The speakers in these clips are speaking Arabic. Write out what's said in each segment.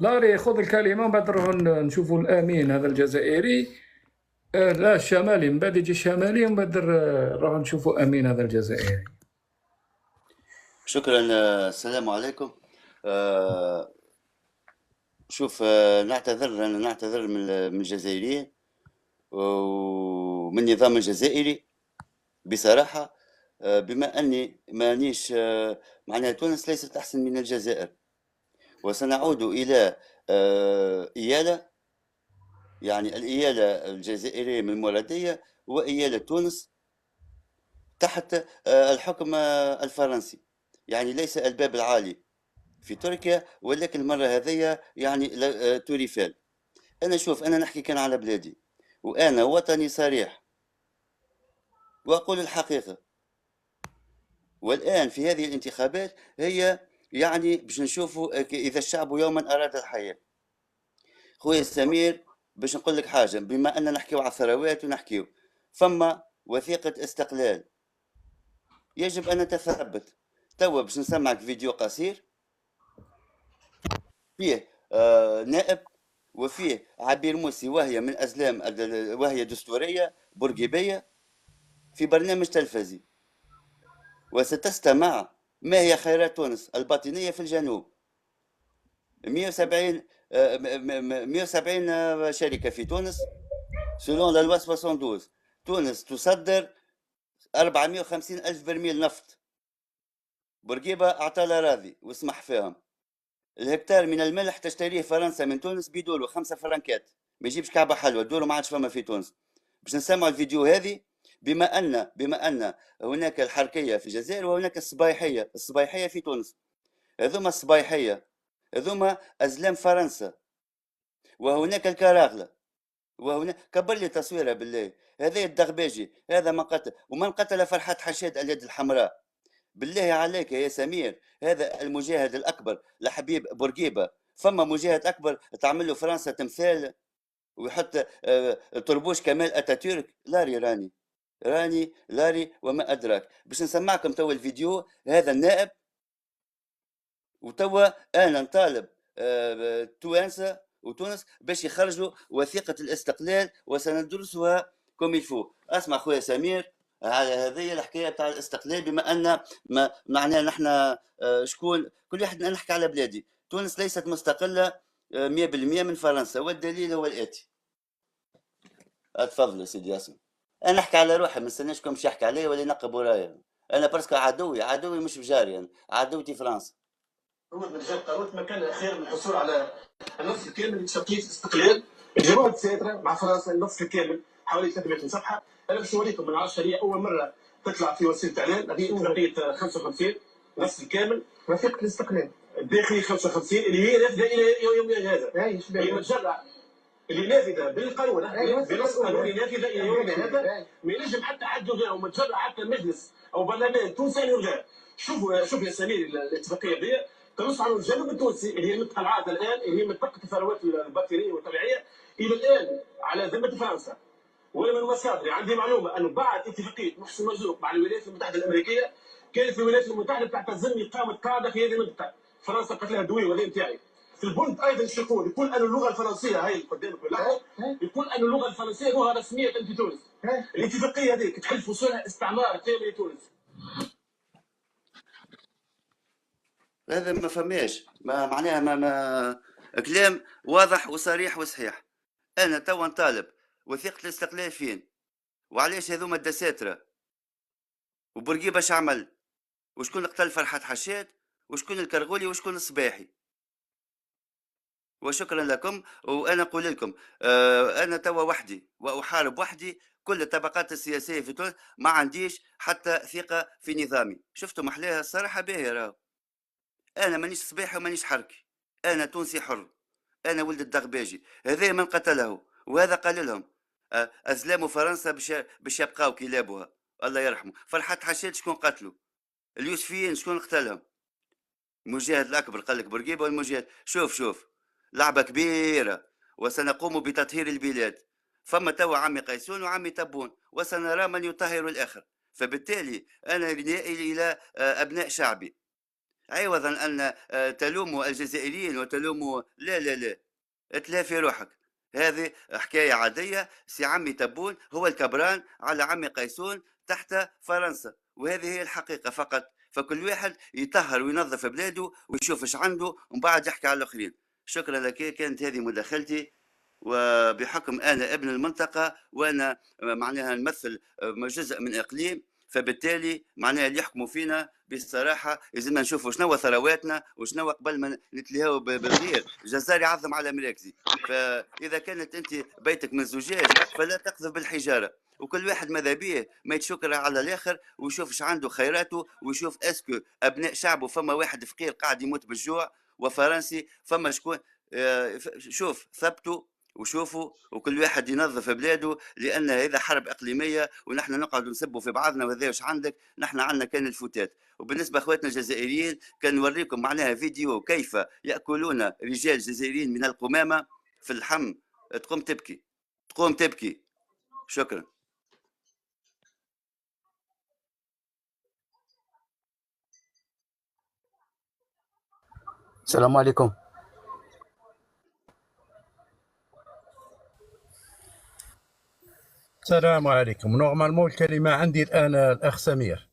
لاري خذ الكلمة ومن بعد نروحوا نشوفوا الأمين هذا الجزائري. لا الشمالي، من بعد يجي الشمالي ومن بعد نروحوا نشوفوا أمين هذا الجزائري. شكرا. السلام عليكم. آه، شوف، أنا نعتذر من الجزائريين ومن النظام الجزائري بصراحة. بما أني مانيش معناها تونس ليست أحسن من الجزائر، وسنعود إلى إيالة، يعني الإيالة الجزائرية من المولودية وإيالة تونس تحت الحكم الفرنسي. يعني ليس الباب العالي في تركيا، ولكن المرة هذيا يعني توريفال. أنا شوف، أنا نحكي كان على بلادي، وأنا وطني صريح وأقول الحقيقة. والآن في هذه الانتخابات هي يعني باش نشوفوا إذا الشعب يوما أراد الحياة. خويا سمير، باش نقول لك حاجة، بما أننا نحكيو على الثروات ونحكيو فما وثيقة استقلال يجب أن نتثبت. توا باش نسمعك فيديو قصير فيه نائب وفيه عبير موسي، وهي من أزلام وهي دستورية بورقيبية في برنامج تلفزي، وستستمع ما هي خيرات تونس الباطنية في الجنوب. 170 170 شركة في تونس سلون لا لوا 72. تونس تصدر 450 ألف برميل نفط. بورقيبة أعطى الأراضي واسمح فيهم. الهكتار من الملح تشتريه فرنسا من تونس بدولو 5 فرنكات، ما يجيبش كعبة حلوة، دولو ما عادش فما في تونس. باش نسمعوا الفيديو هذه. بما أن هناك الحركية في الجزائر وهناك الصبايحية في تونس. هذوما الصبايحية هذوما أزلام فرنسا، وهناك الكراغلة، وهنا كبر لي تصويره بالله. هذا الدغباجي، هذا من قتل، ومن قتل فرحات حشاد اليد الحمراء. بالله عليك يا سمير، هذا المجاهد الأكبر لحبيب بورقيبة. فما مجاهد أكبر تعمل له فرنسا تمثال ويحط طربوش كمال أتاتورك؟ راني لاري وما أدراك. باش نسمعكم توا الفيديو هذا النائب، وتوا أنا نطالب توانسة وتونس باش يخرجوا وثيقة الاستقلال وسندرسها كوم يفو. اسمع خويا سمير، على هذه الحكايه تاع الاستقلال، بما ان ما معناها نحن شكون كل واحد نحكي على بلادي. تونس ليست مستقله 100% من فرنسا، والدليل هو الاتي. اتفضل يا سيدي ياسين. انا نحكي على روحي، ما نستناش مش يحكي عليا ولا ينقب ورايا. انا برسك عدوي مش بجاري، يعني عدوتي فرنسا. هو من رجال قانون ما كان خير من الحصول على النص الكامل لتشكيل الاستقلال. الجمهورية السيطرة مع فرنسا النص الكامل حوالي 300 صفحة. أنا باش نوريكم من 10 هي أول مرة تطلع في وسيلة إعلان. هذه اتفاقية 55 نص الكامل وثيقة الاستقلال الداخلي 55 اللي هي نافذة إلى يومنا هذا. هي متجرع اللي نافذه بالقانون، بنص قانوني نافذه الى يومنا هذا. ما ينجم حتى حد يلغاها، ومتجرع حتى مجلس او برلمان تونسي يلغاها. شوف يا سمير، الاتفاقيه دي تنص على الجانب التونسي اللي هي متقلعات الان، اللي هي من طاقه الثروات البطينيه والطبيعيه الى الان على ذمه فرنسا. وانا من مصادري عندي معلومه انه بعد اتفاقيه محسن مرزوق مع الولايات المتحده الامريكيه، كانت الولايات المتحده تعتزم اقامه قاعده في هذه المنطقه. فرنسا قالت لها دوي ولا نتاعي. في البند ايضا يقول ان اللغه الفرنسيه هاي اللي قدامك بالاحمر، يقول ان اللغه الفرنسيه لغه رسميه في تونس. الاتفاقيه هذيك تحل فصولها استعمار تام لتونس. هذا ما فماش، ما معناها ما كلام واضح وصريح وصحيح. انا توا نطالب وثيقه الاستقلال فين؟ وعلاش هذوما الدساتره؟ وبورقيبه اش عمل؟ وشكون قتل فرحات حشاد؟ وشكون الكرغولي؟ وشكون الصباحي؟ وشكرا لكم. وانا اقول لكم انا توا وحدي واحارب وحدي كل الطبقات السياسيه في تونس، ما عنديش حتى ثقه في نظامي. شفتوا محلاها الصراحه باهي. راهو انا مانيش صباحي ومانيش حركي، انا تونسي حر، انا ولد الدغباجي. هذا من قتله، وهذا قال لهم ازلام فرنسا باش يبقاو كلابها. الله يرحمه. فرحات حشاد شكون قتلوا؟ اليوسفيين شكون قتلهم؟ المجاهد الأكبر قال لك بورقيبة. والمجاهد شوف لعبة كبيرة، وسنقوم بتطهير البلاد. فما توا عمي قيسون وعمي تبون، وسنرى من يطهر الآخر. فبالتالي أنا ندائي إلى أبناء شعبي، عوضا أن تلوموا الجزائريين وتلوموا لا اتلافي روحك. هذه حكاية عادية. سي عمي تبون هو الكبران على عمي قيسون تحت فرنسا، وهذه هي الحقيقة فقط. فكل واحد يطهر وينظف بلاده ويشوف ايش عنده ومن بعد يحكي على الآخرين. شكرا لك، كانت هذه مداخلتي. وبحكم أنا ابن المنطقة وأنا معناها نمثل جزء من إقليم، فبالتالي معناها اللي يحكموا فينا بصراحة لازمنا نشوفوا شنو ثرواتنا وشنو قبل ما نتلهوا بالغير. جزار يعظم على مراكزي. فإذا كانت أنت بيتك من زجاج فلا تقذف بالحجارة. وكل واحد ماذا بيه ما يتشكر على الاخر ويشوف ايش عنده خيراته ويشوف اسكو ابناء شعبه. فما واحد فقير قاعد يموت بالجوع وفرنسي فما شكون. شوف ثبتوا وشوفوا وكل واحد ينظف بلاده، لان هذا حرب اقليميه ونحن نقعد نسبوا في بعضنا وهذا واش عندك. نحن عندنا كان الفوتات. وبالنسبه اخواتنا الجزائريين كان نوريكم معناها فيديو كيف ياكلون رجال جزائريين من القمامه في اللحم. تقوم تبكي تقوم تبكي. شكرا. السلام عليكم. السلام عليكم. نورمالمون الكلمة عندي الآن الأخ سمير.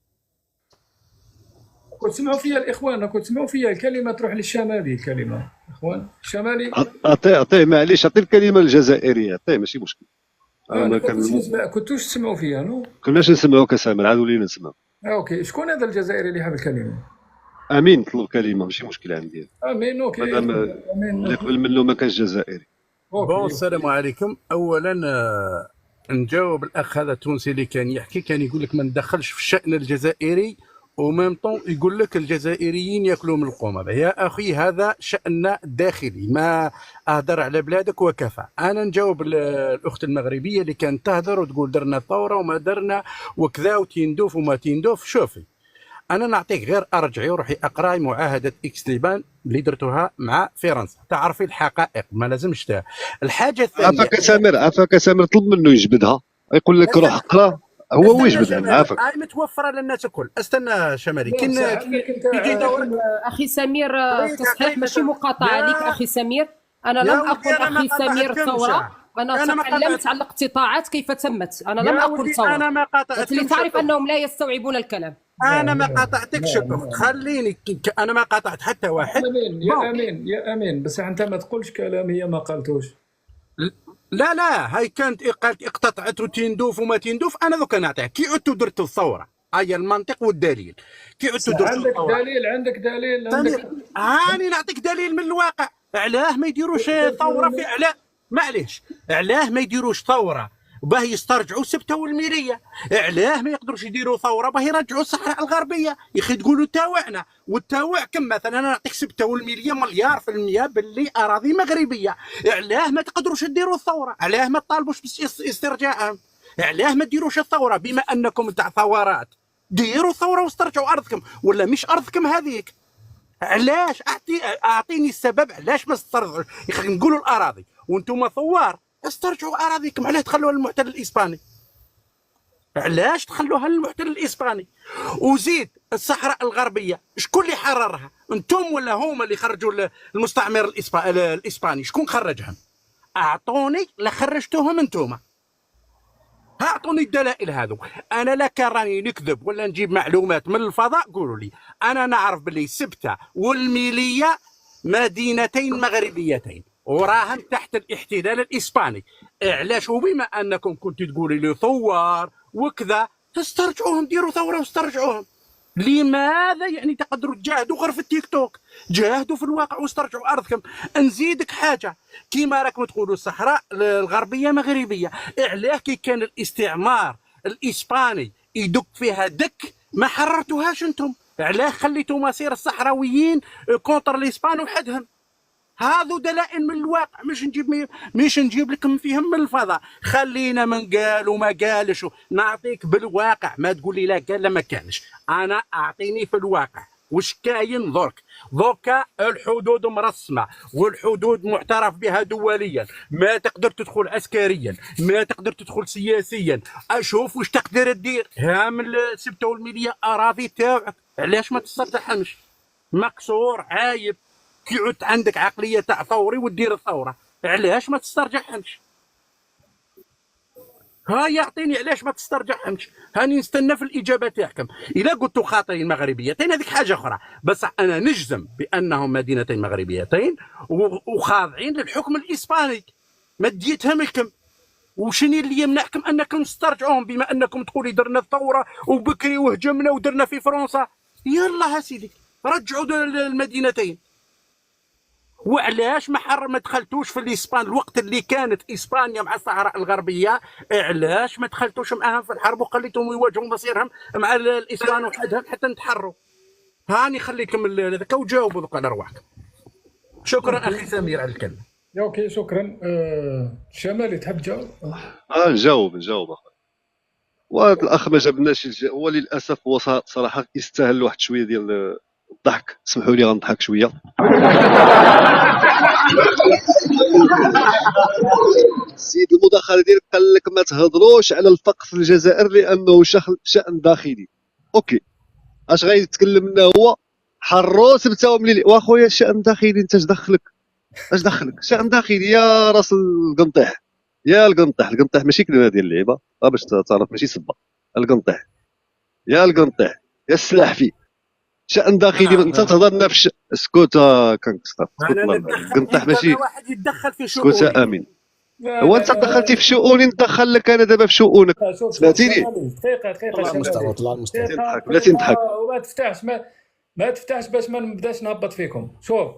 كنت تسمعوا فيها الاخوان، كنت تسمعوا فيها الكلمه تروح للشمالي. الكلمه اخوان الشمالي اعطيه معليش، اعطيه الكلمه الجزائريه، اعطيه ماشي مشكل. انا كنتوش تسمعوا فيها نو؟ كناش نسمعوك سامر، عاد ولينا نسمعوا. اوكي، شكون هذا الجزائري اللي حاب الكلمه؟ امين طلب الكلمه ماشي مشكل عندي. امين اوكي. اللي قبل منه ما كانش جزائري. بون السلام عليكم. اولا نجاوب الاخ هذا التونسي اللي كان يحكي، كان يقول لك ما ندخلش في الشان الجزائري وميم طون يقول لك الجزائريين ياكلوا من القمامه. يا اخي هذا شاننا الداخلي، ما اهدر على بلادك وكفى. انا نجاوب الاخت المغربيه اللي كانت تهدر وتقول درنا ثوره وما درنا وكذا وتندوف وما تندوف. شوفي انا نعطيك غير ارجعي وروحي اقراي معاهده اكس ليبان اللي درتوها مع فرنسا تعرفي الحقائق. ما لازمش الحاجه الثانيه. عفاك سامر طلب منه يجبدها، يقول لك روح اقرا هو ويجبدها. عافاك هاي متوفره للناس الكل. استنى شمالي كي يجي دورك اخي سمير. تصحيح ماشي مقاطعه عليك اخي سمير. انا لم اقل اخي سمير ثوره، انا تكلمت على الاقتطاعات كيف تمت. انا لم اقل ثوره. انا ما قاطعتكش لتعرف انهم لا يستوعبون الكلام. انا ما قاطعتكش اخت، خليني انا ما قاطعت حتى واحد. يا امين بس انت ما تقولش كلام هي ما قالتوش. لا هاي كانت قالت اقتطعت وتندوف وما تندوف. انا دوك نعطيك كي عدتوا درتوا الثوره، هاي المنطق والدليل. كي عدتوا درتوا الثوره عندك دليل هاني نعطيك دليل من الواقع. علاه ما يديروش ثوره في معليش علاه ما يديروش ثوره باه يسترجعوا سبته والميريه؟ علاه ما يقدروش يديروا ثوره باه يرجعوا الصحراء الغربيه؟ يا اخي تقولوا تاوعنا والتاوع كم مثلا. انا نعطيك سبته والميريه مليار في المية باللي اراضي مغربيه. علاه ما تقدروش ديروا الثوره؟ علاه ما تطالبوش باسترجاعهم؟ علاه ما ديروش الثوره بما انكم تاع ثورات؟ ديروا ثوره واسترجعوا ارضكم ولا مش ارضكم هذيك. علاش اعطيني السبب علاش ما استرجعوش؟ يا اخي نقولوا الاراضي وانتم ثوار استرجعوا اراضيكم. علاه تخلوها للمحتل الاسباني؟ علاش تخلوها للمحتل الاسباني؟ وزيد الصحراء الغربيه شكون اللي حررها؟ انتم ولا هما اللي خرجوا المستعمر الاسباني؟ شكون خرجهم؟ اعطوني لا خرجتوهم انتم. اعطوني الدلائل هذو. انا لا كان راني نكذب ولا نجيب معلومات من الفضاء قولوا لي. انا نعرف باللي سبته والميليه مدينتين مغربيتين وراهم تحت الاحتلال الاسباني. علاش وبما انكم كنتوا تقولوا لي ثوار وكذا تسترجعوهم؟ ديروا ثوره واسترجعوهم. لماذا يعني تقدروا تجاهدوا غير في التيك توك؟ جاهدوا في الواقع واسترجعوا ارضكم. نزيدك حاجه كيما راكم تقولوا الصحراء الغربيه مغربيه. علاه كي كان الاستعمار الاسباني يدك فيها دك ما حررتوهاش انتم؟ علاه خليتوا مصير الصحراويين كونتر الاسبان وحدهم؟ هذو دلائل من الواقع، مش نجيب لكم فيهم من الفضاء. خلينا من قال وما قالش، نعطيك بالواقع. ما تقول لي لا قال لا ما كانش. انا اعطيني في الواقع وش كاين درك. دوكا الحدود مرسمه والحدود معترف بها دوليا. ما تقدر تدخل عسكريا، ما تقدر تدخل سياسيا. اشوف واش تقدر تدير. ها من سبته والميليه اراضي تاعك، علاش ما تسترجعهمش؟ مكسور عايب، تعود عندك عقليه تاع ثوري ودير الثوره، علاش ما تسترجعهمش؟ ها يعطيني علاش ما تسترجعهمش، هاني نستنى في الاجابه تاعكم. اذا قلتوا خاطرين مغربيتين هذيك حاجه اخرى، بس انا نجزم بانهم مدينتين مغربيتين وخاضعين للحكم الاسباني. ما ديتهم لكم، وشني اللي يمنعكم انكم تسترجعوهم؟ بما انكم تقولي درنا الثوره وبكري وهجمنا ودرنا في فرنسا، يلا سيدي رجعوا المدينتين. وعلاش ما دخلتوش في الاسبان الوقت اللي كانت اسبانيا مع الصحراء الغربيه؟ علاش ما دخلتوش معاهم في الحرب وخليتهم يواجهوا مصيرهم مع الاسبان وحدهم حتى نتحروا؟ هاني خليكم هذاك وجاوبوا ذوك على رواحكم. شكرا اخي سمير على الكلمه. اوكي شكرا. شمالي تحب تجاوب؟ نجاوب اخويا. وهذا الاخ ما جابناش هو للاسف هو صراحه يستاهل واحد شويه ديال الضحك. اسمحوا لي غنضحك شويه. السيد المداخله ديالك قال لك ما تهضروش على الفقر في الجزائر لانه شأن داخلي. اوكي اش غيتكلم لنا هو حروس بتاو ملي واخويا الشأن داخلي انت اش دخلك؟ شأن داخلي يا راس القنطيح، يا القنطيح ماشي كلمه ديال اللعيبه باش تعرف ماشي سبه. القنطيح يا السلاحفي، شأن داخلي. انت تهضر لنا في اسكت كنكسر القنطيح ماشي واحد يتدخل في شؤوني. اسكت امين. هو انت دخلتي في شؤوني ندخل لك انا دابا في شؤونك. سمعتيني؟ دقيقه طلع المستوى. بلاتي نضحك. وما تفتحش ما تفتحش باش ما نبداش نهبط فيكم. شوف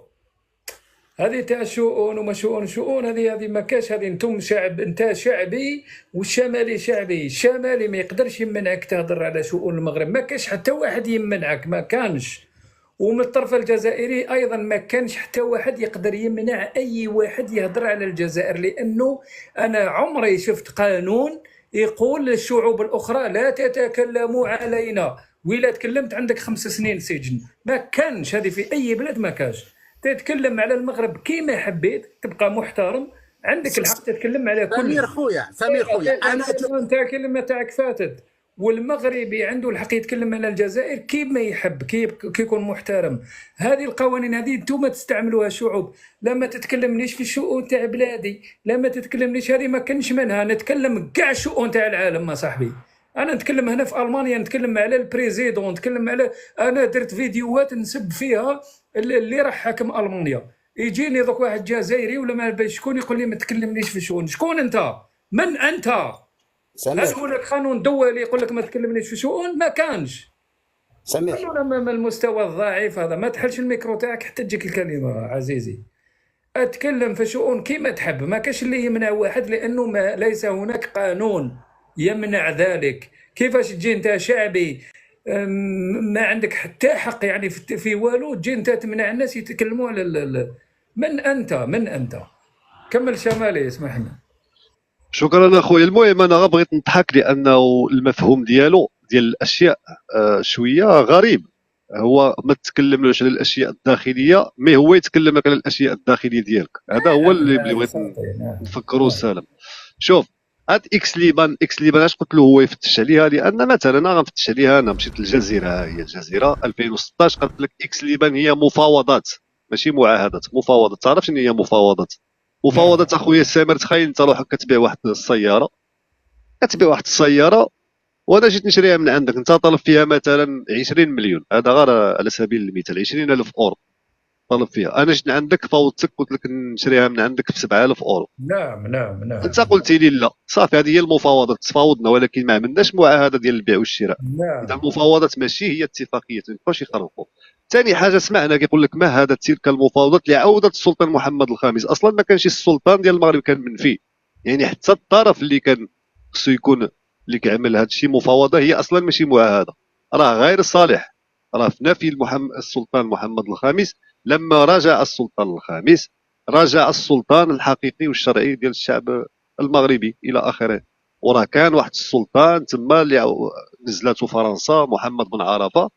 هذه تاع الشؤون وما شؤون هذه ما كاش. هذه انتم شعب، انت شعبي والشمالي شعبي. الشمالي ما يقدرش يمنعك تهضر على شؤون المغرب، ما كاش حتى واحد يمنعك، ما كانش. ومن الطرف الجزائري ايضا ما كانش حتى واحد يقدر يمنع اي واحد يهضر على الجزائر، لانه انا عمري شفت قانون يقول للشعوب الاخرى لا تتكلموا علينا، وإلا تكلمت عندك 5 سنين سجن. ما كانش هذه في اي بلاد، ما كانش. تتكلم على المغرب كيما حبيت، تبقى محترم، عندك الحق تتكلم على كل. سمير خويا انا انت كلمه تاعك فاتت. والمغربي عنده الحق يتكلم على الجزائر كيما يحب، كي يكون محترم. هذه القوانين هذه انتم تستعملوها الشعوب. لما تتكلمنيش في الشؤون تاع بلادي، لما تتكلمنيش هذه ما كانش منها. نتكلم كاع الشؤون تاع العالم ما صاحبي. انا نتكلم هنا في المانيا، نتكلم على البريزيدون، نتكلم على، انا درت فيديوهات نسب فيها اللي راح حاكم المانيا. يجيني ذوك واحد جزائري ولا ما شكون يقول لي ما تكلمنيش في الشؤون. شكون انت؟ من انت؟ سمير هل هناك قانون دولي يقول لك ما تكلمنيش في شؤون؟ ما كانش. سمير قانون من المستوى الضعيف هذا. ما تحلش الميكرو تاعك حتى تجيك الكلمه عزيزي. اتكلم في شؤون كيما تحب، ما كاش اللي يمنع واحد، لانه ما ليس هناك قانون يمنع ذلك. كيفاش تجي انت شعبي ما عندك حتى حق يعني في والو، تجي انت تمنع الناس يتكلموا على من انت؟ كمل شمالي اسمح لنا. شكرا اخويا. المهم انا بغيت نضحك لانه المفهوم ديالو ديال الاشياء شويه غريب. هو ما تتكلملوش على الاشياء الداخليه، مي هو يتكلم لك على الاشياء الداخليه ديالك. هذا هو اللي بغيت نفكروا السلام. شوف هاد اكس ليبان اش قلت له هو يفتش عليها؟ لان مثلا انا غنفتش عليها. انا مشيت للجزيره، هي الجزيره 2016 قالت لك اكس ليبان هي مفاوضات ماشي معاهدات. مفاوضات. تعرف شنو هي مفاوضات؟ مفاوضات اخويا سامر. تخيل انت روحك كتبيع واحد السياره، وانا جيت نشريها من عندك، انت طالب فيها مثلا 20 مليون، هذا غير على سبيل المثال 20,000 اورو طالب فيها. انا جيت عندك فاوضتك قلت لك نشريها من عندك ب 7,000 اورو. نعم. انت قلتي لي لا، صافي هذه هي المفاوضات. تفاوضنا ولكن ما عملناش معاهده ديال البيع والشراء. اذا المفاوضات ماشي هي اتفاقيات، ما يبقاوش يخربقوا. ثاني حاجه سمعنا كيقول لك مهدت تلك المفاوضات لعوده السلطان محمد الخامس. اصلا ما كانش السلطان ديال المغرب كان منفي، يعني حتى الطرف اللي كان خصو يكون اللي كيعمل هذا الشيء مفاوضه هي اصلا ماشي معاهده، راه غير صالح. راه في نفي السلطان محمد الخامس. لما رجع السلطان الخامس رجع السلطان الحقيقي والشرعي ديال الشعب المغربي الى اخره. وراه كان واحد السلطان تما اللي نزلته فرنسا، محمد بن عرفه،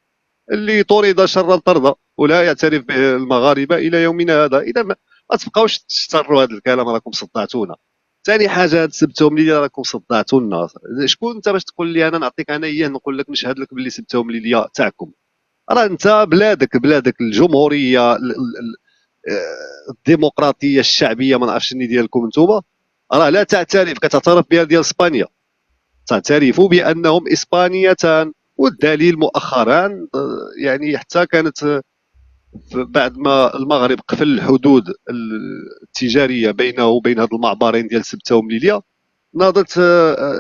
اللي طرد شر طرده ولا يعترف به المغاربه الى يومنا هذا. اذا ما تبقاوش تشتروا هذا الكلام، راكم صدعتونا. ثاني حاجه سبتهم لي، راكم صدعتونا. شكون انت باش تقول لي انا نعطيك انا اياه نقول لك نشهد لك باللي سبتهم لي تاعكم؟ راه انت بلادك الجمهوريه الديمقراطيه الشعبيه ما نعرفش شنو ديالكم نتوما، راه لا تعترف، كتعترف بها ديال اسبانيا، تعترف بانهم اسبانيتان. والدليل مؤخرا يعني حتى كانت بعد ما المغرب قفل الحدود التجاريه بينه وبين هذ المعبرين ديال سبته ومليليه، ناضت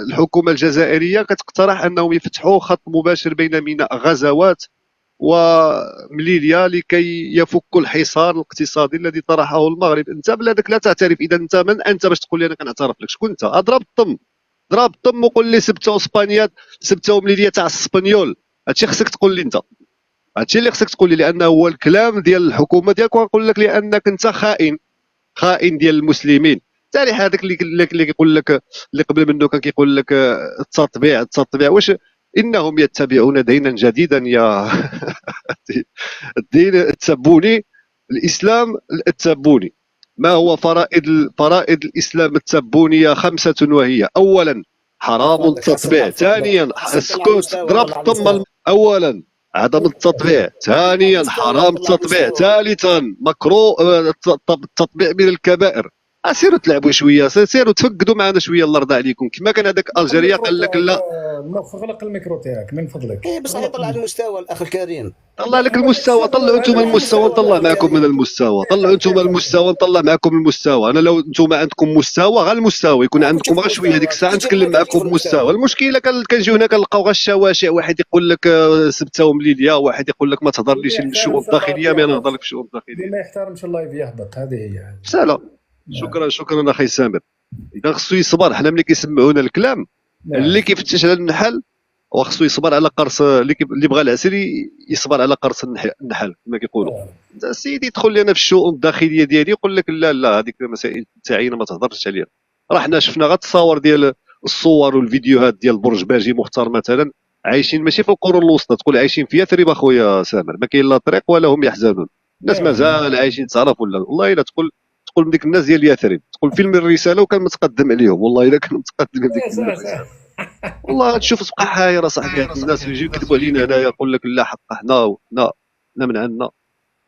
الحكومه الجزائريه كتقترح انهم يفتحوا خط مباشر بين ميناء غزوات ومليليا لكي يفكوا الحصار الاقتصادي الذي طرحه المغرب. انت بلادك لا تعترف، اذا انت من انت باش تقول لي انا كنعترف لك؟ شكون انت؟ اضرب الطم وقول لي سبته واسبانيا، سبته ومليليا تاع السبانيول. هادشي خصك تقول لي انت، هادشي اللي خصك تقول لي، لانه هو الكلام ديال الحكومه ديالك. ونقول لك لانك انت خائن ديال المسلمين. ثاني هذاك اللي كيقول لك، اللي قبل منه كان كيقول لك التطبيع واش انهم يتبعون دينا جديدا يا الدين التبوني، الاسلام التبوني. ما هو فرائض الاسلام التبوني 5 وهي: اولا حرام التطبيع، ثانيا اسكت ضرب الطم، اولا عدم التطبيع، ثانيا حرام التطبيع، ثالثا مكروه التطبيع من الكبائر. سيروا تلعبوا شويه، سيروا تفقدوا معنا شويه، الله يرضى عليكم. كما كان هذاك الجيريا قال لك لا اغلق الميكرو تاعك من فضلك. ايه بصح يطلع المستوى الاخ الكريم. طلع لك المستوى، طلعوا انتم المستوى، نطلع معكم من المستوى، طلعوا انتم المستوى نطلع معكم المستوى. انا لو انتم عندكم مستوى، غير المستوى يكون عندكم غير شويه، هذيك الساعه نتكلم معكم بمستوى. المشكله كنجيو هنا كنلقاو غير الشواشع، واحد يقول لك سبته ومليليا، واحد يقول لك ما تهضرليش الشؤون الداخليه، ما نهضر لك في الشؤون الداخليه. ما يحترمش اللايف يهبط، هذه هي. سهله. شكرا اخي سامر. اذا خصو يصبر، حنا ملي كيسمعونا الكلام اللي كيفتش على النحل، وخصو يصبر على قرص اللي بغى العسل يصبر على قرص النحل كما كيقولوا. انت السيد يدخل لنا في الشؤون الداخليه ديالي يقول لك لا هذيك المسائل تاعينا ما تهضرش عليها. راه حنا شفنا غير التصاور ديال الصور والفيديوهات ديال برج باجي مختار مثلا، عايشين ماشي في القرون الوسطى، تقول عايشين في يثرب اخويا سامر، ما كاين لا طريق ولا هم يحزنون. الناس مازال عايشين تعرف ولا والله الا تقول من ديك الناس ديال يثرب، تقول فيلم الرساله وكان متقدم عليهم، والله الا كان متقدم على ديك الرساله. والله تشوف تبقى حايره صاحبي، الناس يجيو يكذبوا علينا هنايا، يقول لك لا حق حنا من عندنا،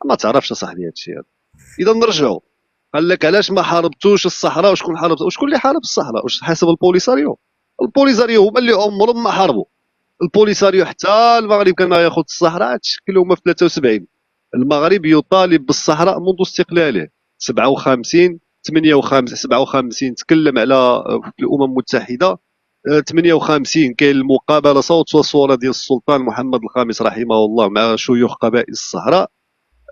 ما تعرفش صاحبي هادشي هذا. اذا نرجعوا، قال لك علاش ما حاربتوش الصحراء؟ وشكون حارب؟ وشكون اللي حارب الصحراء؟ واش حسب البوليساريو هما اللي عمرهم ما حاربوا. البوليساريو حتى المغرب كان ياخذ الصحراء تشكلوا هما في 73. المغرب يطالب بالصحراء منذ استقلاله 57 58 57 تكلم على الامم المتحده. 58 كاين المقابله صوت وصوره ديال السلطان محمد الخامس رحمه الله مع شيوخ قبائل الصحراء.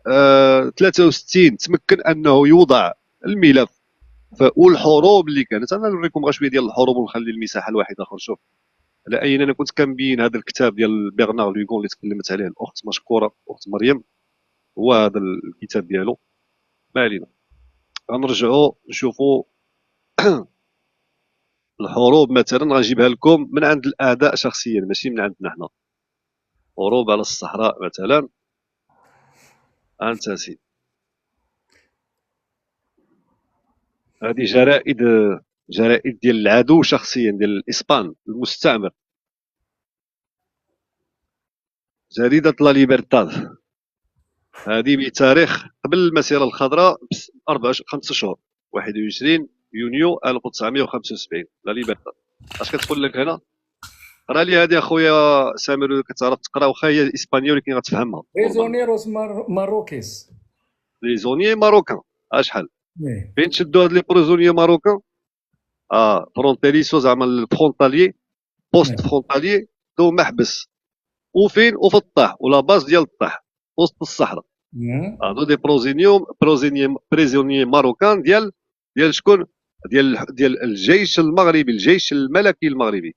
63 تمكن انه يوضع الملف. والحروب اللي كانت، انا نوريكم غير شويه ديال الحروب ونخلي المساحه لواحد اخر. شوف على اين انا كنت كنبين هذا الكتاب ديال بيرنار لوغون اللي تكلمت عليه الاخت مشكوره، اخت مريم، هو هذا الكتاب ديالو. ما علينا، غنرجعوا نشوفوا الحروب مثلا. غنجيبها لكم من عند الاعداء شخصيا ماشي من عندنا حنا. حروب على الصحراء مثلا، انت سيدي هذه جرائد ديال العدو شخصيا، ديال الاسبان المستعمر. جريدة لا ليبرتاد هذه بتاريخ قبل المسيرة الخضراء 5 شهور، 21 يونيو 1975. لا ليبرتاد اش كتقول لك هنا؟ قرا لي هذه اخويا سامر، كتعرف تقرا واخا هي الاسبانيول ولكن غتفهمها. بريزونيروس ماروكيس، بريزونيي ماروكان. اشحال فين تشدوا هاد لي بريزونيي ماروكان؟ فرونتيريسو زعما الفرونتالي، بوست فرونتالي، دو محبس. وفين؟ وفي الطاح، ولا باز ديال الطاح وسط الصحراء. هادو دي بريزونيي ماروكان ديال شكون؟ ديال الجيش المغربي، الجيش الملكي المغربي.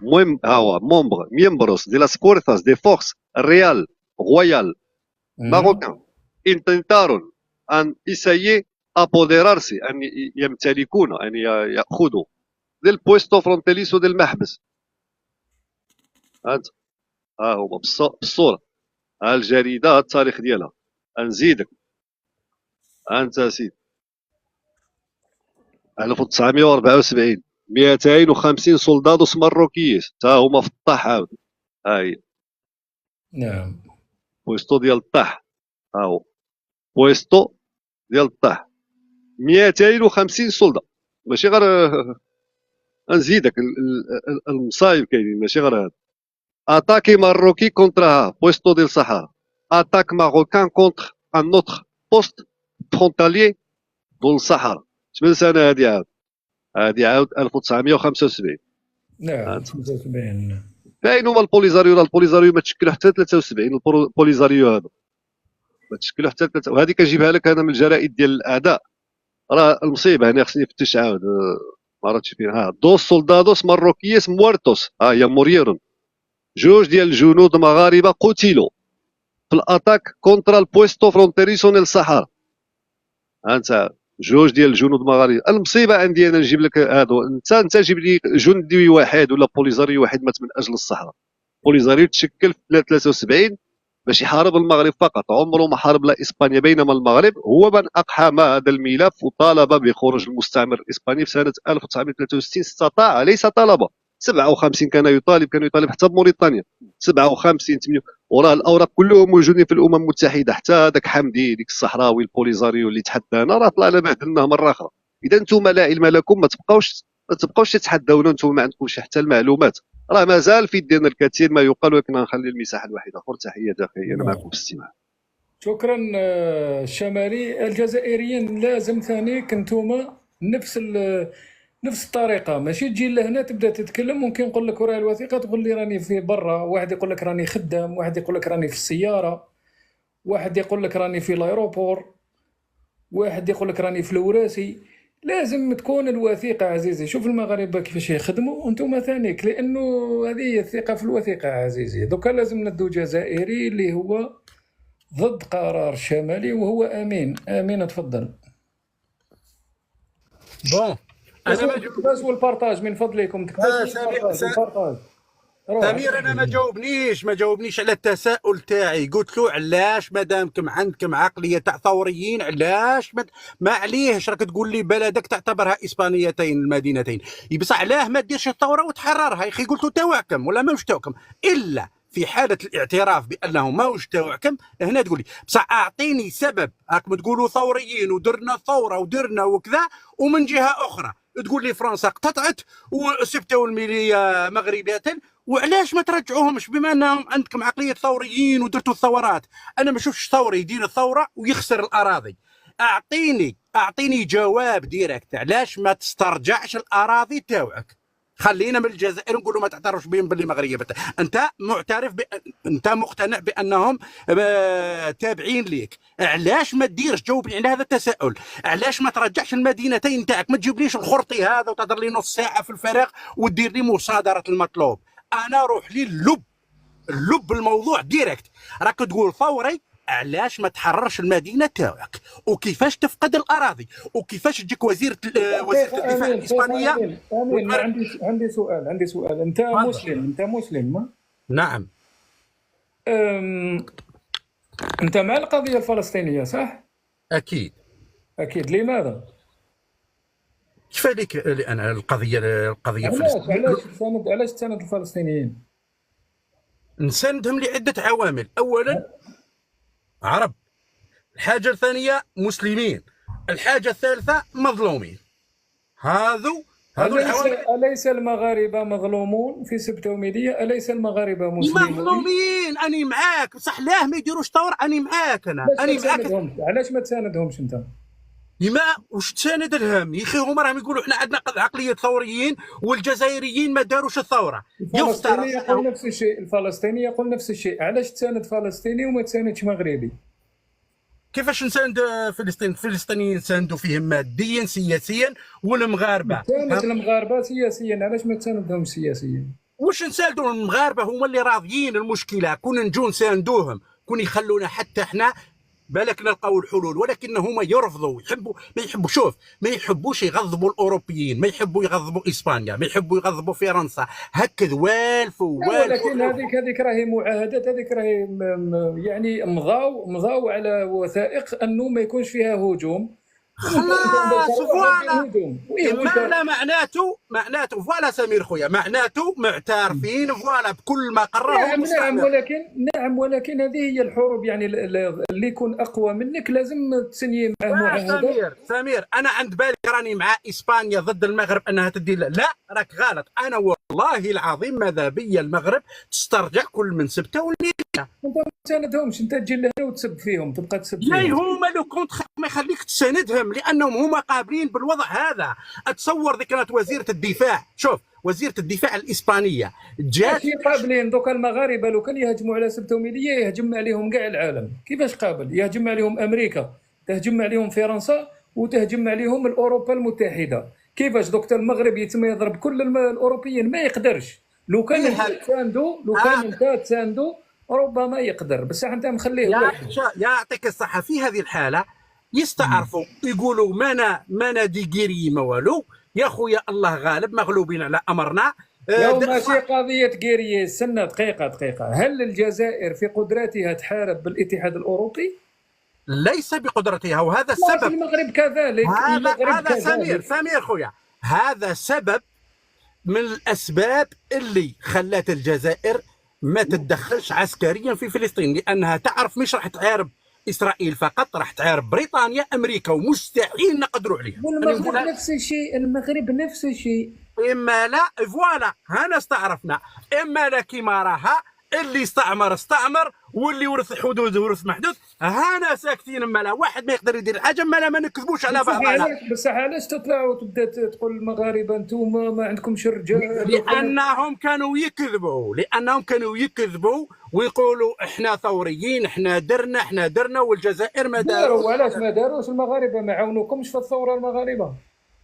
المهم ها هو ميمبروس دي لاس فورساس دي فورس ريال رويال ماروكان intentaron ان اسايي ابوديرارسي، ان يمتلكون، ان ياخذوا ديال بويستو فرونتيليسو ديال المحبس. هاد ها هما بالصوره، ها الجريده، ها التاريخ ديالها. نزيدك انت سيدي 1974 250 سولدادوس ماروكيين تا هما في الطاح. عاود ها هي نعم بويستو ديال الطاح، ها هو بويستو ديال الطاح 250 سولدة، ماشي غير نزيدك المصايب كاينين، ماشي غير هذا. اتاكي ماروكي كونترها بويستو ديال الصحراء، اتاك ماروكان كونتر ان اوتر بوست فرونتاليي دون الصحراء. 8 سنة هادي عاود 1975. نعم 75. فاين هما البوليزاريو؟ راه البوليزاريو ما تشكلوا حتى 73 البوليزاريو هادو ما تشكلوا حتى 3، وهذه كنجيبها لك انا من الجرائد ديال الاعداء. راه المصيبه هنا خصني نفتش عاود ما عرفتش فين. ها دوس سولدادوس ماروكيس موارتوس، ها هي موريرون، جوج ديال الجنود مغاربه قتلوا في الاتاك كونترا البويستو فرونتيريسو نيل الصحراء. ها انت جوج ديال الجنود مغاربه. المصيبه عندي انا نجيب لك هادو، انت جيب لي جندي واحد ولا بوليزاريو واحد مات من اجل الصحراء. بوليزاريو تشكل في 73 باش يحارب المغرب فقط، عمره ما حارب لا اسبانيا، بينما المغرب هو من اقحم هذا الملف وطالب بخروج المستعمر الاسباني في سنه 1963. استطاع، ليس طلب. 57 كان يطالب حتى بموريتانيا 57 8، وراه الاوراق كلهم موجودين في الامم المتحده. حتى هذاك حمدي ديك الصحراوي البوليزاريو اللي تحدانا راه طلعنا بهدلناه مره اخرى. اذا انتم لا علم لكم ما تبقاوش تتحداونا، انتم ما عندكمش حتى المعلومات. راه مازال في يدينا الكثير ما يقال، ولكن غنخلي المساحه لواحد اخر. تحيه اخي، انا معكم في الاستماع. شكرا. الشمالي الجزائريين لازم ثاني كنتوما نفس الطريقه، ماشي تجي لهنا تبدا تتكلم. ممكن نقول لك وراء الوثيقه تقول لي راني في برا، واحد يقول لك راني خدام، واحد يقول لك راني في السياره، واحد يقول لك راني في الايروبور، واحد يقول لك راني في الوراسي. لازم تكون الوثيقه عزيزي. شوف المغاربه كيفاش يخدموا وانتم ثانيك، لانه هذه هي الثقه في الوثيقه عزيزي. دوكا لازم ندو جزائري اللي هو ضد قرار الشمالي وهو امين. امين تفضل. بون انا ما تكتبوا البارطاج من فضلكم، تكتبوا البارطاج. سمير انا ما جاوبنيش على التساؤل تاعي. قلت له علاش مادامكم عندكم عقليه تاع ثوريين، علاش ما عليهش راك تقول لي بلدك تعتبرها اسبانيتين المدينتين، بصح علاه ما ديرش الثوره وتحررها يا اخي؟ قلت له توعكم ولا ماهوش توعكم، الا في حاله الاعتراف بانه ماهوش توعكم هنا تقول لي. بصح اعطيني سبب، راكم تقولوا ثوريين ودرنا ثوره ودرنا وكذا، ومن جهه اخرى تقول لي فرنسا اقتطعت وسبتوا الميليه مغربيه، وعلاش ما ترجعوهمش بما انهم عندكم عقليه ثوريين ودرتوا الثورات؟ انا ما شفتش ثوري يدير الثوره ويخسر الاراضي. اعطيني جواب ديريكت، علاش ما تسترجعش الاراضي تاوعك؟ خلينا من الجزائر نقولوا ما تعترفش بهم باللي مغربيه. انت معترف انت مقتنع بانهم تابعين ليك، علاش ما ديرش؟ جاوبني على هذا التساؤل. علاش ما ترجعش المدينتين نتاعك؟ ما تجيبليش الخرطي هذا وتهضر لي نص ساعه في الفراغ ودير لي مصادره المطلوب. انا روح لي اللب الموضوع ديريكت. راك تقول ثوري، علاش ما تحررش المدينه تاعك؟ وكيفاش تفقد الاراضي؟ وكيفاش تجيك وزيره الدفاع الاسبانيه؟ امين عندي سؤال. انت مسلم ما؟ نعم. انت مع القضيه الفلسطينيه صح؟ اكيد. لماذا؟ كيف عليك؟ لان القضيه علاش تساند الفلسطينيين؟ نساندهم لعده عوامل. اولا عرب، الحاجه الثانيه مسلمين، الحاجه الثالثه مظلومين. هذو أليس المغاربة مظلومون في سبتوميدية؟ أليس المغاربة مسلمين؟ مظلومين. أنا معاك، بصح لاه ما يديروش ثورة؟ أنا معاك. علاش ما تساندهمش أنت؟ لما واش تساند لهم يا اخي؟ هما راهم يقولوا احنا عندنا عقليه ثوريين والجزائريين ما داروش الثوره. الفلسطيني يقول نفس الشيء. علاش تساند فلسطيني وما تساندش مغربي؟ كيفاش نساند فلسطين؟ الفلسطينيين نساندوا فيهم ماديا سياسيا، والمغاربه تساند المغاربه سياسيا. علاش ما تساندهمش سياسيا؟ واش نساندوا المغاربه؟ هما اللي راضيين. المشكله كون نجو نساندوهم، كون يخلونا حتى احنا بالك نلقاو الحلول، ولكن هما يرفضوا. ما يحبوش يغضبوا الاوروبيين، ما يحبوا يغضبوا اسبانيا، ما يحبوا يغضبوا فرنسا. هكذا والفوا. ولكن هذيك راهي معاهدات، هذيك راهي يعني مضاو على وثائق انه ما يكونش فيها هجوم، خلاص فوالا. وانت لا معناته فوالا سمير خويا، معناته معترفين فوالا بكل ما قرره نعم المستعمر. ولكن هذه هي الحروب، يعني اللي يكون اقوى منك لازم تسني معه معاهده. سمير انا عند بالي راني مع اسبانيا ضد المغرب انها تدي، لا راك غلط. انا والله العظيم ماذا بيا المغرب تسترجع كل من سبته والميريا. انت ما تساندهمش، انت تجي لهنا وتسب فيهم، تبقى تسب لا فيهم. هما لو كنت ما يخليك تساندهم، لانهم هما قابلين بالوضع هذا. اتصور ذيك كانت وزيره الدفاع، شوف وزيره الدفاع الاسبانيه جات ماشي قابلين. دوكا المغاربه لو كان يهجموا على سبته وميليه يهجم عليهم كاع العالم. كيفاش قابل؟ يهجم عليهم امريكا، تهجم عليهم فرنسا، وتهجم عليهم اوروبا المتحده. كيفاش دوك المغرب يتم يضرب كل الاوروبيين؟ ما يقدرش. لو كان انت تساندو ربما يقدر، بصح انت مخليه يعطيك الصحه. في هذه الحاله يستعرفوا يقولوا مانا ديكيري ما والو يا خويا، الله غالب مغلوبين على امرنا. ماشي قضيه كيري. استنى دقيقه. هل الجزائر في قدرتها تحارب بالاتحاد الاوروبي؟ ليس بقدرتها، وهذا السبب. المغرب كذلك. هذا سمير خويا، هذا سبب من الاسباب اللي خلات الجزائر ما تتدخلش عسكريا في فلسطين، لانها تعرف مش راح تعارب اسرائيل فقط، راح تعارب بريطانيا امريكا، ومستحيل نقدروا عليها. والمغرب نفس الشيء. اما لا فوالا هنا استعرفنا، اما لا كيما راها اللي استعمر واللي ورث حدود ورث محدود. هنا ساكتين، اما لا واحد ما يقدر يدير حاجه، اما لا ما نكذبوش على بعضنا. بصح علاش تطلع وتبدا تقول المغاربه انتم ما عندكمش رجال؟ لانهم كانوا يكذبوا ويقولوا احنا ثوريين، احنا درنا والجزائر ما داروا. علاش ما داروش المغاربه؟ ما عاونوكمش في الثوره المغاربه؟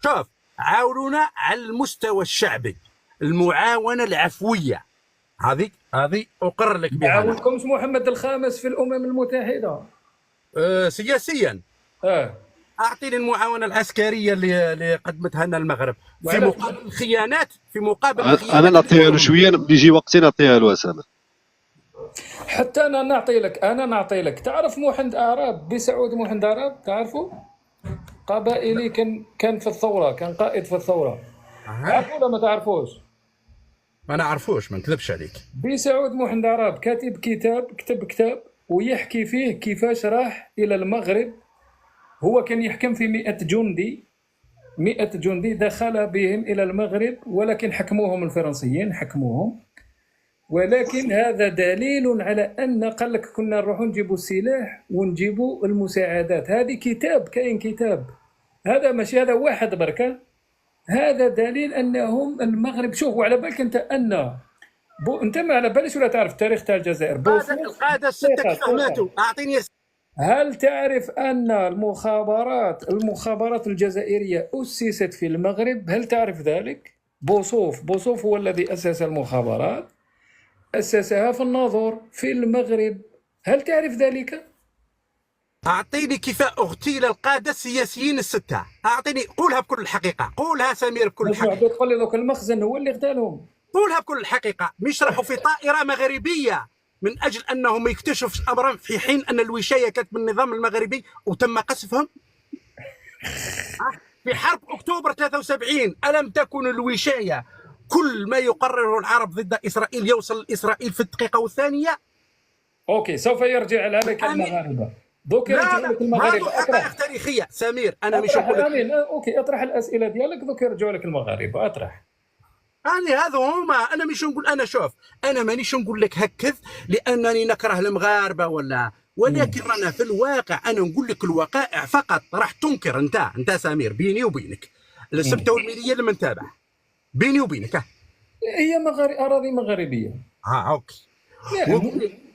شوف عاونونا على المستوى الشعبي، المعاونه العفويه هذه اقر لك بها. ما عاونكمش محمد الخامس في الامم المتحده؟ سياسيا اعطيني المعاونه العسكريه اللي قدمتها لنا المغرب في مقابل الخيانات. انا نعطيها له شويه، بيجي وقتي نعطيها له اسامه. حتى انا نعطي لك. تعرف محمد عرب بسعود؟ محمد عرب تعرفوا؟ قبائلي كان في الثوره، كان قائد في الثوره. تعرفوا ولا ما تعرفوش؟ ما نعرفوش، ما نكذبش عليك. بسعود محمد عرب كاتب كتاب ويحكي فيه كيفاش راح الى المغرب. هو كان يحكم في 100 جندي دخل بهم الى المغرب، ولكن حكموهم الفرنسيين، ولكن هذا دليل على ان قال لك كنا نروحوا نجيبوا السلاح ونجيبوا المساعدات. هذه كتاب، كاين كتاب. هذا ماشي هذا واحد بركه، هذا دليل انهم المغرب. شوف وعلى بالك انت انت ما على بالش ولا تعرف التاريخ تاع الجزائر؟ القاده السته كيف ماتوا؟ اعطيني. هل تعرف ان المخابرات الجزائريه اسست في المغرب؟ هل تعرف ذلك؟ بوصوف هو الذي اسس المخابرات، اسسها في الناظور في المغرب. هل تعرف ذلك؟ اعطيني كيف اغتيل القاده السياسيين السته. اعطيني، قولها بكل الحقيقه، قولها سمير بكل الحقيقه. تقول لي دوك المخزن هو اللي اغتالهم؟ قولها بكل الحقيقه. مش راحوا في طائره مغربيه من اجل انهم يكتشفوا امرا في حين ان الوشايه كانت من النظام المغربي وتم قصفهم؟ في حرب اكتوبر 73 الم تكن الوشايه كل ما يقرره العرب ضد اسرائيل يوصل لاسرائيل في الدقيقه والثانيه؟ اوكي، سوف يرجع عليك المغاربه. دوك يرجع لك المغاربه. حقائق تاريخيه سمير، انا مش نقول لك. اوكي، اطرح الاسئله ديالك، دوك يرجعوا لك المغاربه. اطرح. هذا هما. انا مش نقول، انا شوف، انا مانيش نقول لك هكذ لانني نكره المغاربه ولكن رانا في الواقع. انا نقول لك الوقائع فقط. راح تنكر انت سمير، بيني وبينك السبته والميليه لما نتابع بيني وبينك هي اراضي مغاربيه. اوكي.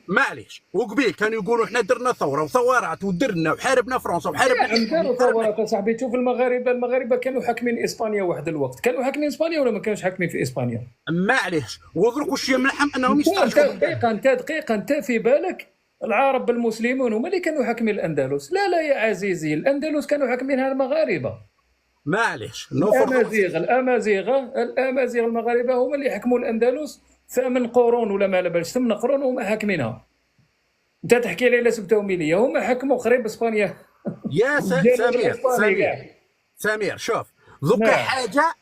معليش، وقبيل كانوا يقولوا احنا درنا ثوره وثورات ودرنا وحاربنا فرنسا وحاربنا. داروا ثورات يا صاحبي. شوف المغاربه كانوا حاكمين اسبانيا واحد الوقت. كانوا حاكمين اسبانيا ولا ما كانوش حاكمين في اسبانيا؟ معليش، ودرك واش يمنعهم انهم يسترجعوا. دقيقه انت في بالك العرب المسلمون هما اللي كانوا حاكمين الاندلس؟ لا يا عزيزي، الاندلس كانوا حاكمينها المغاربه. معليش، الامازيغ المغاربه هما اللي حكموا الاندلس 8 قرون ولا ما على بالش، 8 قرون هما حاكمينها. انت تحكي لي على سبته وميليه، هما حكموا قريب اسبانيا يا سمير شوف ذوك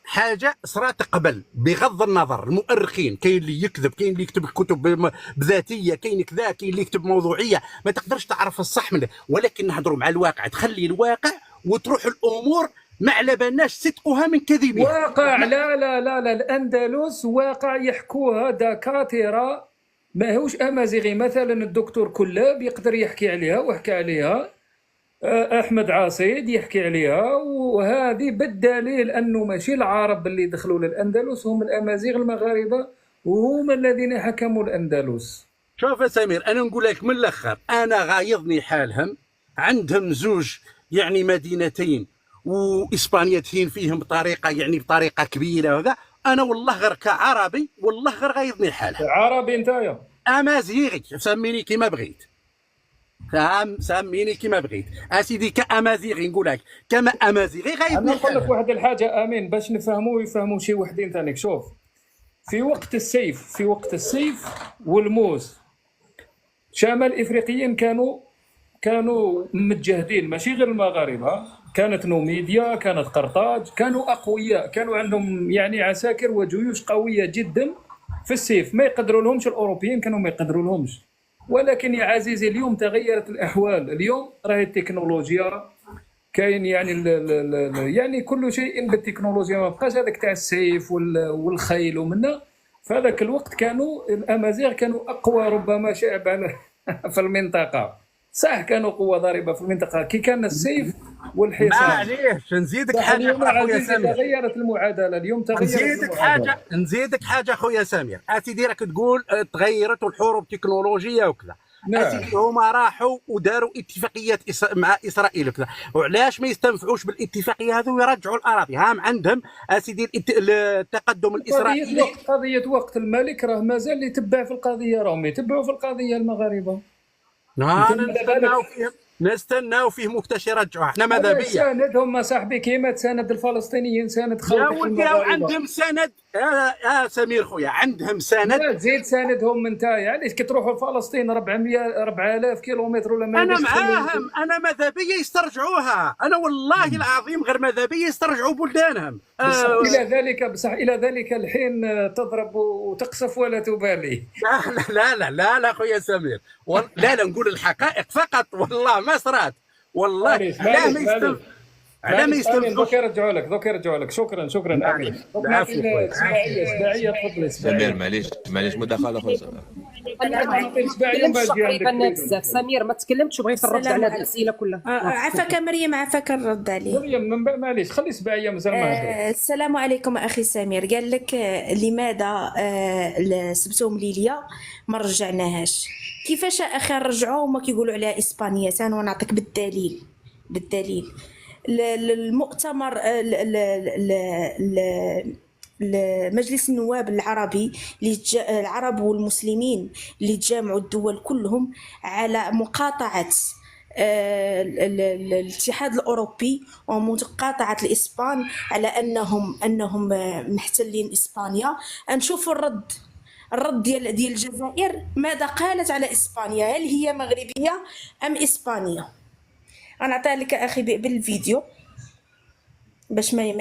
حاجه صرات قبل بغض النظر. المؤرخين كاين اللي يكذب، كاين اللي يكتب كتب بذاتيه، كاين كذا، كاين اللي يكتب موضوعيه، ما تقدرش تعرف الصح من ولكن نهضروا مع الواقع، تخلي الواقع وتروح الامور ما على بالناش صدقها من كذبها. واقع لا لا لا لا، الاندلس واقع يحكوها دكاتره ماهوش امازيغي. مثلا الدكتور كلاب يقدر يحكي عليها وحكى عليها، احمد عاصيد يحكي عليها، وهذه بالدليل انه ماشي العرب اللي دخلوا للاندلس، هم الامازيغ المغاربه وهم الذين حكموا الاندلس. شوف يا سمير انا نقول لك من الاخر، انا غايضني حالهم، عندهم زوج يعني مدينتين واسبانيتين فيهم بطريقه يعني بطريقه كبيره وهذا. انا والله غير كعربي والله غير غايضني حالهم. عربي نتايا؟ امازيغي، سميني كيما بغيت، سميني كيما بغيت اسيدي، كامازيغي نقول لك كما امازيغي غايضني. انا نقول لك واحد الحاجه امين باش نفهموا ويفهموا شي وحدين ثانيك. شوف في وقت السيف والموز شمال الافريقيين كانوا متجهدين، ماشي غير المغاربه، كانت نوميديا، كانت قرطاج، كانوا اقوياء، كانوا عندهم يعني عساكر وجيوش قويه جدا في السيف، ما يقدروا لهمش الاوروبيين، كانوا ما يقدروا لهمش. ولكن يا عزيزي اليوم تغيرت الاحوال، اليوم راهي التكنولوجيا كاين يعني كل شيء بالتكنولوجيا، ما بقاش هذاك تاع السيف والخيل ومنا. في هذاك الوقت كانوا الامازيغ كانوا اقوى ربما شعب في المنطقه، صح كانوا قوه ضاربه في المنطقه كي كان السيف والحصان. معليش نزيدك حاجه اخويا سمير، تغيرت المعادله اليوم، نزيدك حاجه اخويا سمير. اسيدي راك تقول تغيرت الحروب التكنولوجيه وكذا. اسيدي هما راحوا وداروا اتفاقيات مع اسرائيل وكذا، وعلاش ما يستنفعوش بالاتفاقيه هذو ويرجعوا الاراضي؟ هام عندهم اسيدي التقدم الاسرائيلي. قضيه وقت الملك راه مازال يتبع في القضيه، راهم يتبعوا في القضيه المغاربه. نستناو فيه وقتاش يرجعوها. احنا ماذا بيا ساندهم صاحبي كيما تساند الفلسطينيين، ساند يا ولدي عندهم سند يا سمير خويا، عندهم سند. زيد ساندهم نتايا، علاش كي تروحوا لفلسطين 4000 كيلومتر ولا ما؟ انا معاهم، انا ماذا بيا يسترجعوها، انا والله العظيم غير ماذا بيا يسترجعوا بلدانهم. الى ذلك الحين تضرب وتقصف ولا تبالي. لا خويا سمير، لا نقول الحقائق فقط، والله ما صرات والله. لا ما يستنفعوش. دوك يرجعوا لك. شكرا امين. سباعيه تفضل سمير. معليش مداخله خويا سمير ما تكلمتش، بغيت نرد على هذه الاسئله كلها. عفاك مريم، عفاك نرد عليه. مريم معليش خلي سباعيه مازال ما السلام عليكم اخي سمير. قال لك لماذا سبتهم ليليا ما رجعناهاش؟ كيفاش اخي رجعوا وما كيقولوا عليها اسبانيا؟ انا نعطيك بالدليل. المؤتمر مجلس النواب العربي العرب والمسلمين اللي تجمعوا الدول كلهم على مقاطعة الاتحاد الأوروبي ومقاطعة الإسبان على أنهم محتلين إسبانيا. نشوفوا الرد ديال الجزائر ماذا قالت على إسبانيا، هل هي مغربية أم إسبانية؟ أنا أعطيها لك أخي بالفيديو باش ما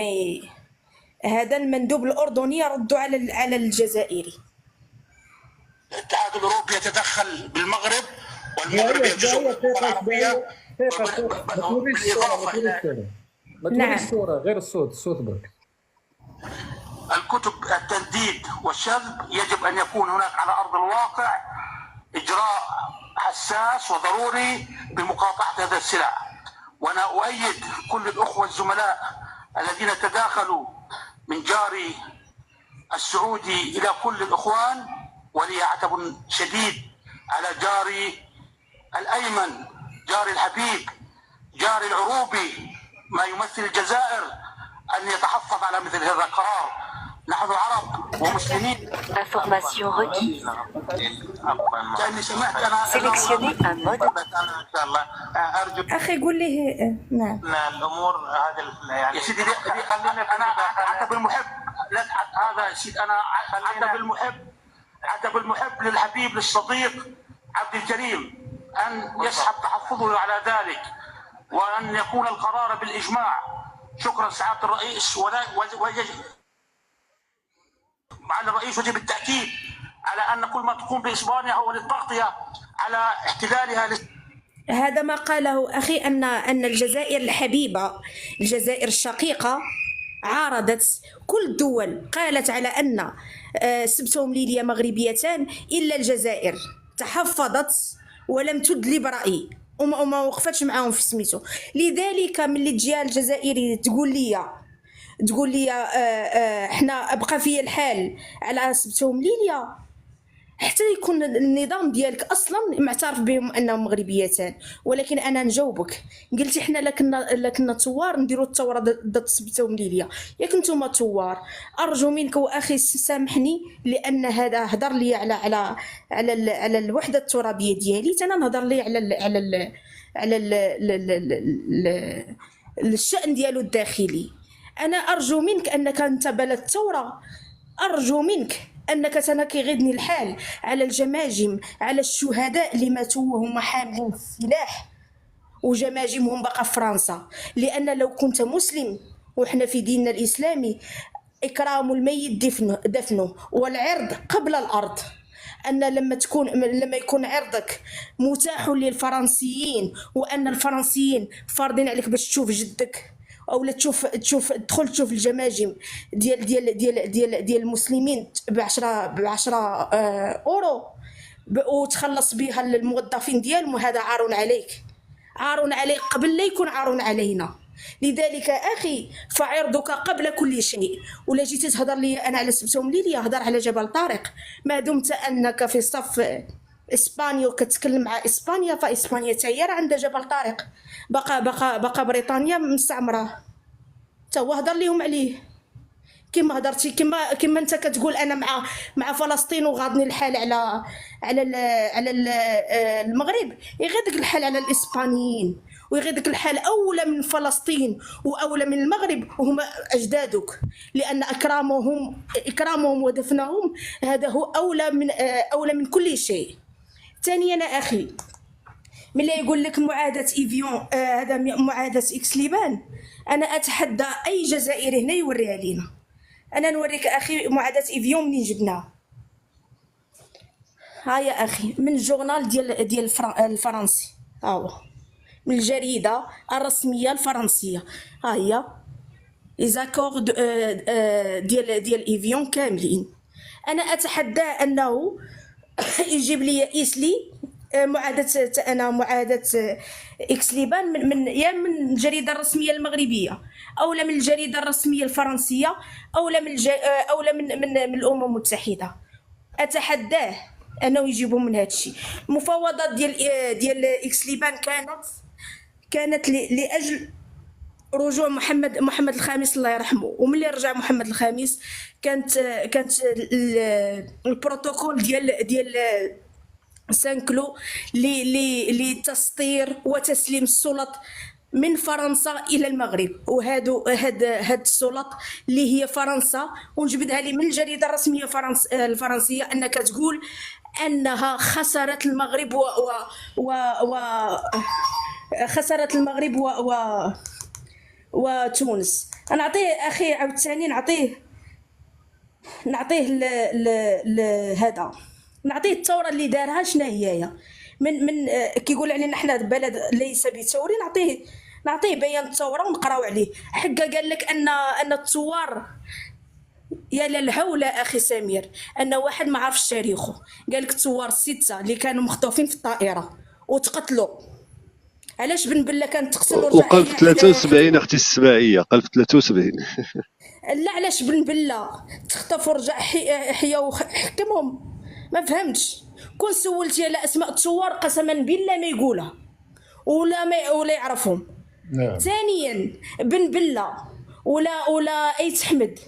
هذا المندوب الأردني ردوا على الجزائري. الاتحاد الأوروبي يتدخل بالمغرب، والمغرب يجزء من الدول العربية ما توريش الصورة، غير الصوت برك. الكتب التنديد والشذب يجب أن يكون هناك على أرض الواقع إجراء حساس وضروري بمقاطعة هذا السلاح. وأنا أؤيد كل الأخوة الزملاء الذين تداخلوا من جاري السعودي إلى كل الإخوان، ولي عتب شديد على جاري الأيمن، جاري الحبيب، جاري العروبي، ما يمثل الجزائر، أن يتحفظ على مثل هذا القرار. نحن عرب ومسلمين. Information requise. كأني سمعت أنا Sélectionnez un mode. إن شاء الله أرجو أخي قول لي. نعم. الأمور هذا يعني يا سيدي أنا عتب المحب، لا هذا سيد أنا عتب المحب للحبيب للصديق عبد الكريم أن يسحب تحفظه على ذلك. وأن يكون القرار بالإجماع. شكرا سعادة الرئيس. على الرئيس يجب التأكيد على أن كل ما تقوم بإسبانيا هو للتغطية على احتلالها. هذا ما قاله أخي أن الجزائر الحبيبة، الجزائر الشقيقة، عارضت كل الدول، قالت على أن سبتهم ليبيا مغربيتان إلا الجزائر، تحفظت ولم تدلي برأي وما وقفتش معاهم في سميتو. لذلك ملي تجي الجزائري تقول لي احنا ابقى في الحال على سبتهم ليبيا حتى يكون النظام ديالك اصلا معترف بهم انهم مغربيتان. ولكن انا نجاوبك، قلتي حنا لكنا ثوار نديروا الثوره ضد سبتهم ليبيا، ياك نتوما ثوار. ارجو منك واخي سامحني، لان هذا هضر لي على الوحده الترابيه ديالي، انا نهضر لي على الشأن ديالو الداخلي. انا ارجو منك انك انت بلد الثوره، ارجو منك انك انا كيغيظني الحال على الجماجم، على الشهداء اللي ماتوا وهم حاملين السلاح وجماجمهم بقى في فرنسا. لان لو كنت مسلم وحنا في ديننا الاسلامي اكرام الميت دفنه والعرض قبل الارض. ان لما يكون عرضك متاح للفرنسيين وان الفرنسيين فارضين عليك باش تشوف جدك او تدخل تشوف الجماجم ديال المسلمين ب10 اورو وتخلص بها الموظفين ديالهم، هذا عار عليك قبل لا يكون عار علينا. لذلك اخي فعرضك قبل كل شيء. ولا جيتي تهضر لي انا على سبتهم ليليا، هضر على جبل طارق. ما دمت انك في صف اسبانيا وكتكلم مع اسبانيا، فاسبانيا حتى عندها جبل طارق، بقى بريطانيا مستعمره، حتى هو هضر لهم عليه. كما هضرتي كما انت كتقول انا مع فلسطين وغاضني الحال على المغرب، يغيضك الحال على الاسبانيين، ويغيضك الحال اولى من فلسطين واولى من المغرب وهم اجدادك، لان اكرامهم ودفنهم هذا هو اولى من كل شيء. ثانيا انا اخي ملي يقول لك معاداه ايفيون، هذا معاداه اكس ليبان، انا اتحدى اي جزائري هنا يوريها لينا. انا نوريك اخي معاداه ايفيون منين جبناها. ها يا اخي من الجورنال ديال الفرنسي، ها هو من الجريده الرسميه الفرنسيه، ها هي ليزاكور ديال ايفيون كاملين. انا اتحدى انه يجيب لي اسلي معادة اكس ليبان من الجريدة الرسمية المغربية، أولا من الجريدة الرسمية الفرنسية، أولا من الأمم المتحدة. أتحداه أنه يجيبوا من هذا الشيء. المفاوضات ديال اكس ليبان كانت لأجل رجوع محمد الخامس الله يرحمه. وملي رجع محمد الخامس كانت البروتوكول ديال سانكلو لتسطير وتسليم السلط من فرنسا الى المغرب. هاد السلط اللي هي فرنسا، ونجبدها لي من الجريده الرسميه الفرنسيه انك تقول انها خسرت المغرب خسرت المغرب وتونس. انا نعطيه اخي عاوتاني نعطيه هذا، نعطيه الثوره اللي دارها شنو هي من كيقول علينا حنا بلد ليس بثوري. نعطيه بيان الثوره ونقراو عليه. حقا قال لك ان الثوار يا للهوله اخي سمير، ان واحد ما عرفش تاريخه. قال لك الثوار 6 اللي كانوا مخطوفين في الطائره وتقتلوا. علاش بن بله كانت تقتل وقال في 73 اختي السباعيه، قال في 73 لا علاش بن بله تخطف ورجع حيا وحكمهم؟ ما فهمتش. كون سولتي على اسماء الثوار قسما بالله ما يقولها ولا يعرفهم. ثانيا بن بله ولا ايت حمد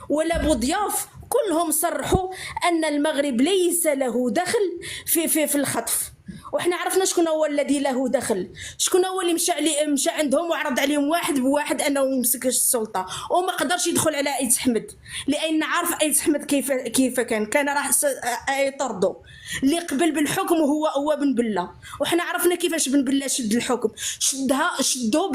ولا بوضياف كلهم صرحوا ان المغرب ليس له دخل في الخطف، وحنا عرفنا شكون هو الذي له دخل، شكون هو اللي مشى عندهم وعرض عليهم واحد بواحد انه يمسك السلطه، وما قدرش يدخل على ايت حمد لان عارف ايت حمد كيف كان راح يطردوا. اللي قبل بالحكم هو بن بله، وحنا عرفنا كيفاش بن بله شد الحكم، شدوا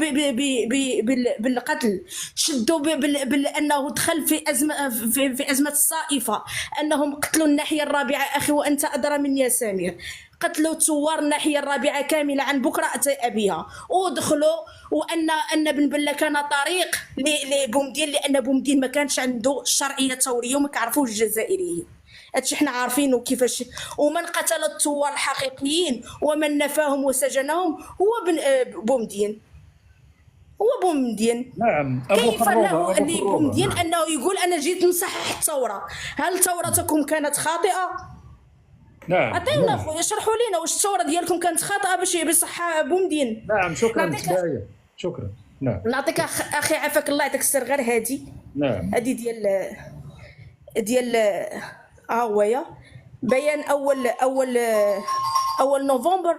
بالقتل، شدوا بانه دخل في ازمه الصائفه، انهم قتلوا الناحيه الرابعه اخي وانت ادرى مني يا سمير، قتلوا ثوار الناحيه الرابعه كامله عن بكره اتى ابيها ودخلوا، وان بن بله كان طريق لبومدين لان بومدين ما كانش عنده الشرعيه الثوريه وما كيعرفوش الجزائريين. هادشي حنا عارفينه كيفاش. ومن قتل الثوار الحقيقيين ومن نفاهم وسجنهم هو بومدين، هو بومدين. نعم كيف له لبومدين انه يقول انا جيت نصحح الثوره؟ هل ثورتكم كانت خاطئه؟ نعم عطيونا خويا شرحوا لنا واش الثوره ديالكم كانت خاطئه باش يصح بومدين. نعم شكرا شكرا. نعم نعطيك اخي عافاك الله يعطيك السر غير هادي. نعم هادي ديال هويا بيان اول نوفمبر.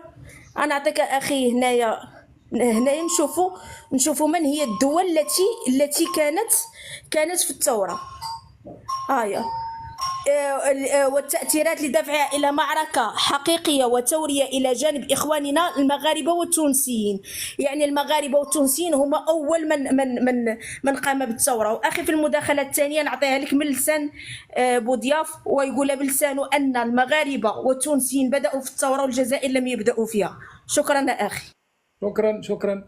انا نعطيك اخي هنايا نشوفوا من هي الدول التي كانت في الثوره. هايا والتأثيرات لدفعها إلى معركة حقيقية وثورية إلى جانب إخواننا المغاربة والتونسيين. يعني المغاربة والتونسيين هما أول من قام بالثورة. وأخي في المداخلة الثانية نعطيها لك من لسان بوضياف ويقول بلسانه أن المغاربة والتونسيين بدأوا في الثورة والجزائر لم يبدأوا فيها. شكرا أخي. شكرا